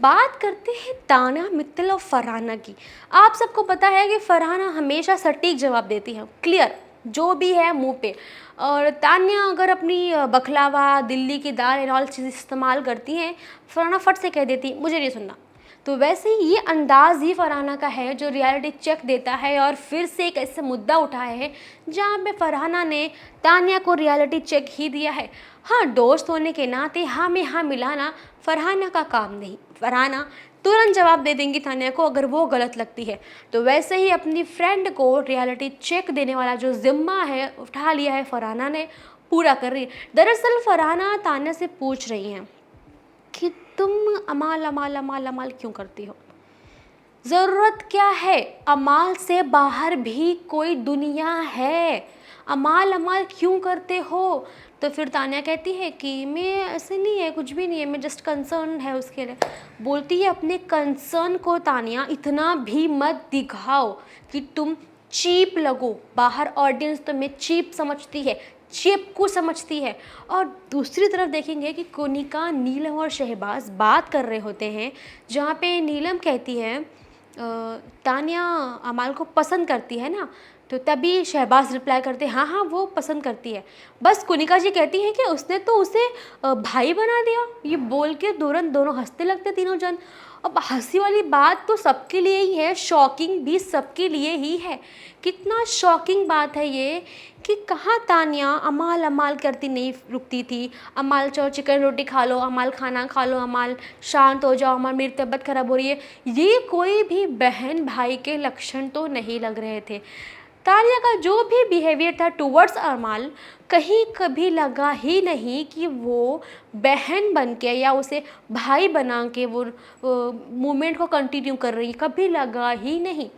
बात करते हैं तान्या, मित्तल और फरहाना की। आप सबको पता है कि फरहाना हमेशा सटीक जवाब देती है, क्लियर, जो भी है मुंह पे। और तान्या अगर अपनी बखलावा, दिल्ली की दाल एंड ऑल चीज़ इस्तेमाल करती हैं, फरहाना फट से कह देती मुझे नहीं सुनना। तो वैसे ही ये अंदाज़ ही फरहाना का है जो रियलिटी चेक देता है और फिर से एक ऐसा मुद्दा उठाया है जहाँ पे फरहाना ने तान्या को रियलिटी चेक ही दिया है। हाँ, दोस्त होने के नाते हाँ में हाँ मिलाना फरहाना का काम नहीं। फरहाना तुरंत जवाब दे देंगी तान्या को अगर वो गलत लगती है। तो वैसे ही अपनी फ्रेंड को रियलिटी चेक देने वाला जो जिम्मा है उठा लिया है फरहाना ने, पूरा कर रही है। दरअसल फरहाना तान्या से पूछ रही हैं कि तुम अमाल अमाल अमाल अमाल क्यों करती हो? ज़रूरत क्या है? अमाल से बाहर भी कोई दुनिया है, अमाल अमाल क्यों करते हो? तो फिर तान्या कहती है कि मैं ऐसे नहीं है, कुछ भी नहीं है, मैं जस्ट कंसर्न है उसके लिए। बोलती है अपने कंसर्न को तान्या इतना भी मत दिखाओ कि तुम चीप लगो, बाहर ऑडियंस तुम्हें चीप समझती है, चीप को समझती है। और दूसरी तरफ देखेंगे कि कोनिका, नीलम और शहबाज बात कर रहे होते हैं जहाँ पे नीलम कहती है तान्या अमाल को पसंद करती है ना, तो तभी शहबाज रिप्लाई करते हैं हाँ हाँ वो पसंद करती है। बस कोनिका जी कहती हैं कि उसने तो उसे भाई बना दिया। ये बोल के तुरंत दोनों हंसते लगते तीनों जन। अब हंसी वाली बात तो सबके लिए ही है, शॉकिंग भी सबके लिए ही है। कितना शॉकिंग बात है ये कि कहाँ तान्या अमाल अमाल करती नहीं रुकती थी। अमाल चलो चिकन रोटी खा लो, अमाल खाना खा लो, अमाल शांत हो जाओ, अमाल मेरी तबीयत खराब हो रही है, ये कोई भी बहन भाई के लक्षण तो नहीं लग रहे थे। तान्या का जो भी बिहेवियर था टूवर्ड्स अमाल, कहीं कभी लगा ही नहीं कि वो बहन बन के या उसे भाई बना के वो मूवमेंट को कंटिन्यू कर रही है, कभी लगा ही नहीं।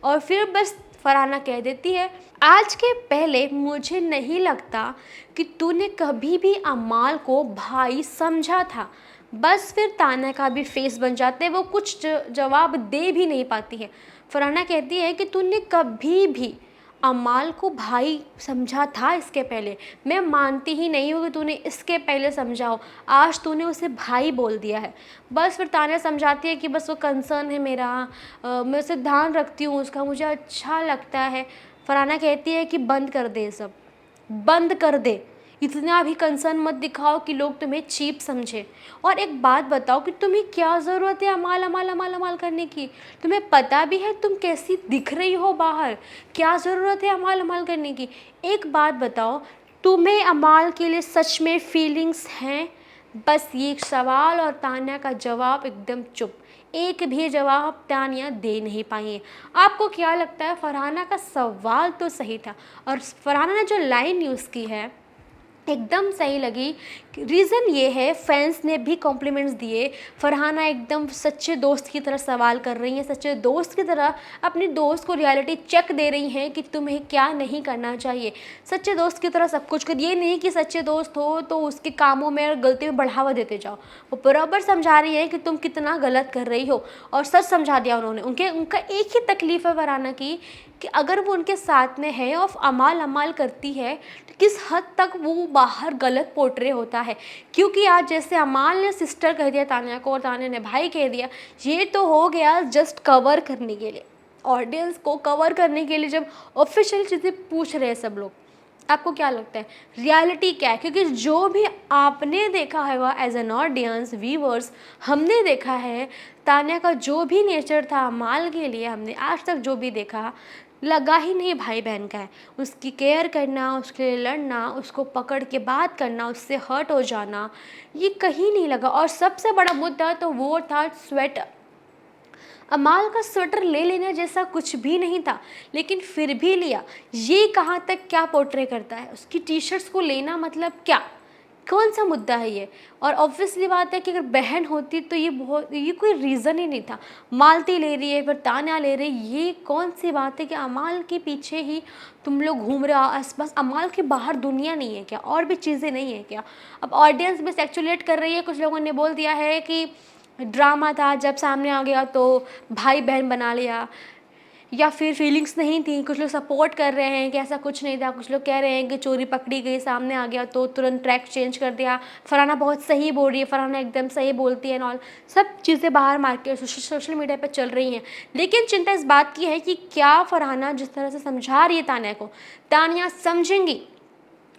और फिर बस फरहाना कह देती है आज के पहले मुझे नहीं लगता कि तूने कभी भी अमाल को भाई समझा था। बस फिर तान्या का भी फेस बन जाते हैं, वो कुछ जवाब दे भी नहीं पाती है। फरहाना कहती है कि तूने कभी भी अमाल को भाई समझा था इसके पहले? मैं मानती ही नहीं हूँ कि तूने इसके पहले समझा हो, आज तूने उसे भाई बोल दिया है। बस फिर तान्या समझाती है कि बस वो कंसर्न है मेरा, मैं उसे ध्यान रखती हूँ उसका, मुझे अच्छा लगता है। फरहाना कहती है कि बंद कर दे, सब बंद कर दे, इतना भी कंसर्न मत दिखाओ कि लोग तुम्हें चीप समझे। और एक बात बताओ कि तुम्हें क्या ज़रूरत है अमाल अमाल अमाल अमाल करने की? तुम्हें पता भी है तुम कैसी दिख रही हो बाहर, क्या ज़रूरत है अमाल अमाल करने की? एक बात बताओ, तुम्हें अमाल के लिए सच में फीलिंग्स हैं? बस ये सवाल और तान्या का जवाब एकदम चुप, एक भी जवाब तान्या दे नहीं पाई है। आपको क्या लगता है? फरहाना का सवाल तो सही था और फरहाना ने जो लाइन यूज़ की है एकदम सही लगी। रीज़न ये है, फैंस ने भी कॉम्प्लीमेंट्स दिए, फरहाना एकदम सच्चे दोस्त की तरह सवाल कर रही हैं, सच्चे दोस्त की तरह अपनी दोस्त को रियलिटी चेक दे रही हैं कि तुम्हें क्या नहीं करना चाहिए। सच्चे दोस्त की तरह सब कुछ कर, ये नहीं कि सच्चे दोस्त हो तो उसके कामों में और गलती में बढ़ावा देते जाओ। वो बराबर समझा रही है कि तुम कितना गलत कर रही हो और सच समझा दिया उन्होंने। उनका एक ही तकलीफ़ है फरहाना की कि अगर वो उनके साथ में है और अमाल अमाल करती है तो किस हद तक वो बाहर गलत पोर्ट्रे होता है। क्योंकि आज जैसे अमाल ने सिस्टर कह दिया तान्या को और तान्या ने भाई कह दिया, ये तो हो गया जस्ट कवर करने के लिए, ऑडियंस को कवर करने के लिए जब ऑफिशियल चीज़ें पूछ रहे हैं सब लोग। आपको क्या लगता है रियलिटी क्या है? क्योंकि जो भी आपने देखा है वह एज एन ऑडियंस व्यूवर्स हमने देखा है, तान्या का जो भी नेचर था अमाल के लिए, हमने आज तक जो भी देखा लगा ही नहीं भाई बहन का है। उसकी केयर करना, उसके लिए लड़ना, उसको पकड़ के बात करना, उससे हर्ट हो जाना, ये कहीं नहीं लगा। और सबसे बड़ा मुद्दा तो वो था स्वेटर। अमाल का स्वेटर ले लेने जैसा कुछ भी नहीं था, लेकिन फिर भी लिया। ये कहाँ तक क्या पोर्ट्रे करता है? उसकी टी शर्ट्स को लेना मतलब क्या, कौन सा मुद्दा है ये? और ऑब्वियसली बात है कि अगर बहन होती तो ये कोई रीज़न ही नहीं था। मालती ले रही है, फिर तान्या ले रही है, ये कौन सी बात है कि अमाल के पीछे ही तुम लोग घूम रहे हो आसपास? अमाल के बाहर दुनिया नहीं है क्या? और भी चीज़ें नहीं है क्या? अब ऑडियंस भी स्पेक्युलेट कर रही है, कुछ लोगों ने बोल दिया है कि ड्रामा था, जब सामने आ गया तो भाई बहन बना लिया। या फिर फीलिंग्स नहीं थी। कुछ लोग सपोर्ट कर रहे हैं कि ऐसा कुछ नहीं था, कुछ लोग कह रहे हैं कि चोरी पकड़ी गई, सामने आ गया तो तुरंत ट्रैक चेंज कर दिया, फरहाना बहुत सही बोल रही है, फरहाना एकदम सही बोलती है एंड ऑल। सब चीज़ें बाहर मार्केट सोशल मीडिया पे चल रही हैं, लेकिन चिंता इस बात की है कि क्या फरहाना जिस तरह से समझा रही है तान्या को, तान्या समझेंगी?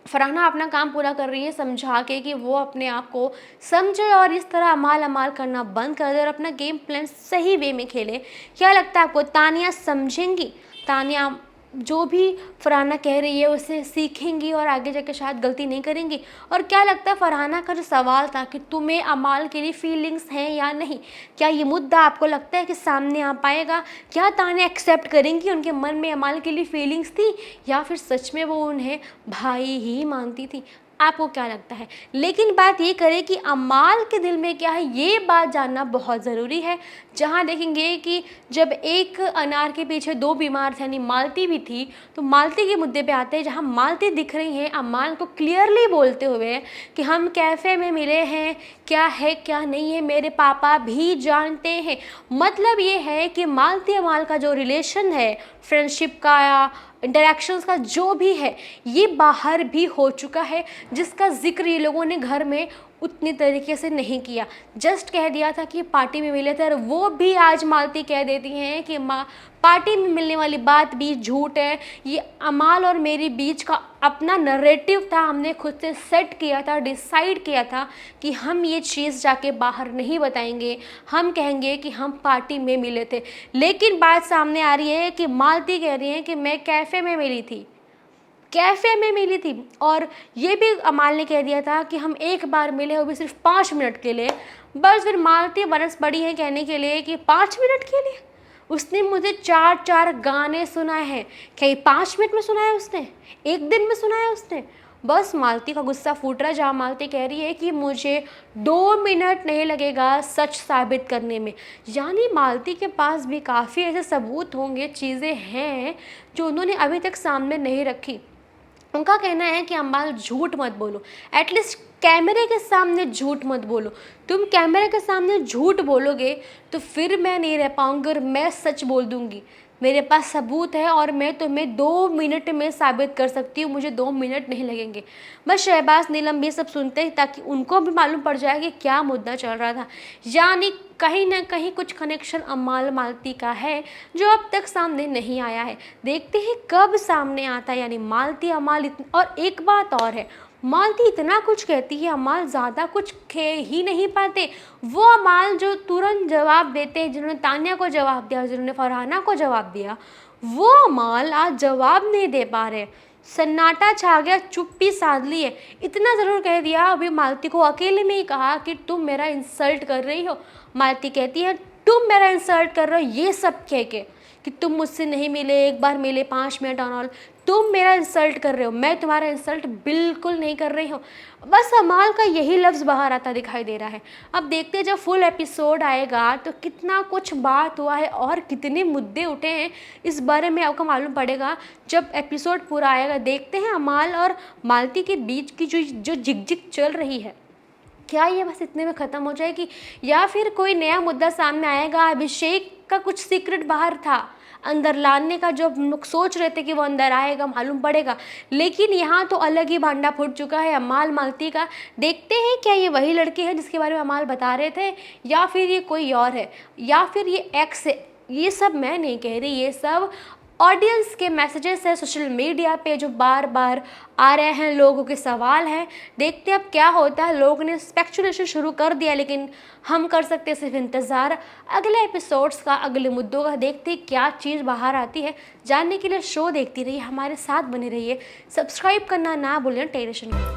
फरहाना अपना काम पूरा कर रही है समझा के कि वो अपने आप को समझे और इस तरह अमाल अमाल करना बंद कर दे और अपना गेम प्लान सही वे में खेले। क्या लगता है आपको, तान्या समझेंगी? तान्या जो भी फरहाना कह रही है उसे सीखेंगी और आगे जाके शायद गलती नहीं करेंगी? और क्या लगता है फरहाना का जो सवाल था कि तुम्हें अमाल के लिए फीलिंग्स हैं या नहीं, क्या ये मुद्दा आपको लगता है कि सामने आ पाएगा? क्या तान्या एक्सेप्ट करेंगी उनके मन में अमाल के लिए फीलिंग्स थी, या फिर सच में वो उन्हें भाई ही मानती थी? आपको क्या लगता है? लेकिन बात ये करें कि अमाल के दिल में क्या है, ये बात जानना बहुत ज़रूरी है। जहाँ देखेंगे कि जब एक अनार के पीछे दो बीमार थे, यानी मालती भी थी, तो मालती के मुद्दे पे आते हैं, जहाँ मालती दिख रही हैं अमाल को क्लियरली बोलते हुए कि हम कैफ़े में मिले हैं, क्या है क्या नहीं है मेरे पापा भी जानते हैं। मतलब ये है कि मालती अमाल का जो रिलेशन है, फ्रेंडशिप का या इंटरेक्शंस का जो भी है, ये बाहर भी हो चुका है, जिसका जिक्र ये लोगों ने घर में उतनी तरीके से नहीं किया। जस्ट कह दिया था कि पार्टी में मिले थे, और वो भी आज मालती कह देती हैं कि पार्टी में मिलने वाली बात भी झूठ है। ये अमाल और मेरे बीच का अपना नरेटिव था, हमने खुद से सेट किया था, डिसाइड किया था कि हम ये चीज़ जाके बाहर नहीं बताएंगे, हम कहेंगे कि हम पार्टी में मिले थे। लेकिन बात सामने आ रही है कि मालती कह रही है कि मैं कैफ़े में मिली थी, कैफ़े में मिली थी। और ये भी अमाल ने कह दिया था कि हम एक बार मिले, वो भी सिर्फ 5 मिनट के लिए। बस फिर मालती बरस पड़ी है कहने के लिए कि 5 मिनट के लिए उसने मुझे 4 गाने सुनाए हैं। क्या ये 5 मिनट में सुनाया उसने, एक दिन में सुनाया उसने? बस मालती का गुस्सा फूट रहा है, जहाँ मालती कह रही है कि मुझे 2 मिनट नहीं लगेगा सच साबित करने में। यानी मालती के पास भी काफ़ी ऐसे सबूत होंगे, चीज़ें हैं जो उन्होंने अभी तक सामने नहीं रखी। उनका कहना है कि अमाल झूठ मत बोलो, एटलीस्ट कैमरे के सामने झूठ मत बोलो। तुम कैमरे के सामने झूठ बोलोगे तो फिर मैं नहीं रह पाऊंगी और मैं सच बोल दूंगी। मेरे पास सबूत है और मैं तुम्हें 2 मिनट में साबित कर सकती हूँ, मुझे 2 मिनट नहीं लगेंगे। बस शहबाज नीलम ये सब सुनते ही ताकि उनको भी मालूम पड़ जाए कि क्या मुद्दा चल रहा था। यानी कहीं ना कहीं कुछ कनेक्शन अमाल मालती का है जो अब तक सामने नहीं आया है। देखते हैं कब सामने आता है। यानी मालती अमाल और एक बात और है, मालती इतना कुछ कहती है, अमाल ज़्यादा कुछ कह ही नहीं पाते। वो अमाल जो तुरंत जवाब देते हैं, जिन्होंने तान्या को जवाब दिया, जिन्होंने फरहाना को जवाब दिया, वो अमाल आज जवाब नहीं दे पा रहे। सन्नाटा छा गया, चुप्पी साध ली है। इतना ज़रूर कह दिया अभी मालती को अकेले में ही कहा कि तुम मेरा इंसल्ट कर रही हो। मालती कहती है तुम मेरा इंसल्ट कर रहे हो, ये सब कह के कि तुम मुझसे नहीं मिले, एक बार मिले 5 मिनट ऑन ऑल, तुम मेरा इंसल्ट कर रहे हो, मैं तुम्हारा इंसल्ट बिल्कुल नहीं कर रही हूँ। बस अमाल का यही लफ्ज़ बाहर आता दिखाई दे रहा है। अब देखते हैं जब फुल एपिसोड आएगा तो कितना कुछ बात हुआ है और कितने मुद्दे उठे हैं, इस बारे में आपको मालूम पड़ेगा जब एपिसोड पूरा आएगा। देखते हैं अमाल और मालती के बीच की जो झिकझिक चल रही है, क्या ये बस इतने में ख़त्म हो जाएगी या फिर कोई नया मुद्दा सामने आएगा। अभिषेक का कुछ सीक्रेट बाहर था अंदर लाने का, जो हम लोग सोच रहे थे कि वो अंदर आएगा, मालूम पड़ेगा। लेकिन यहाँ तो अलग ही भांडा फूट चुका है अमाल मालती का। देखते हैं क्या ये वही लड़की है जिसके बारे में अमाल बता रहे थे, या फिर ये कोई और है, या फिर ये एक्स है। ये सब मैं नहीं कह रही, ये सब ऑडियंस के मैसेजेस है सोशल मीडिया पे जो बार बार आ रहे हैं, लोगों के सवाल हैं। देखते हैं अब क्या होता है। लोगों ने स्पेकुलेशन शुरू कर दिया, लेकिन हम कर सकते हैं सिर्फ इंतज़ार अगले एपिसोड्स का, अगले मुद्दों का। देखते हैं क्या चीज़ बाहर आती है। जानने के लिए शो देखती रहिए, हमारे साथ बने रहिए, सब्सक्राइब करना ना भूलें टेलीविजन।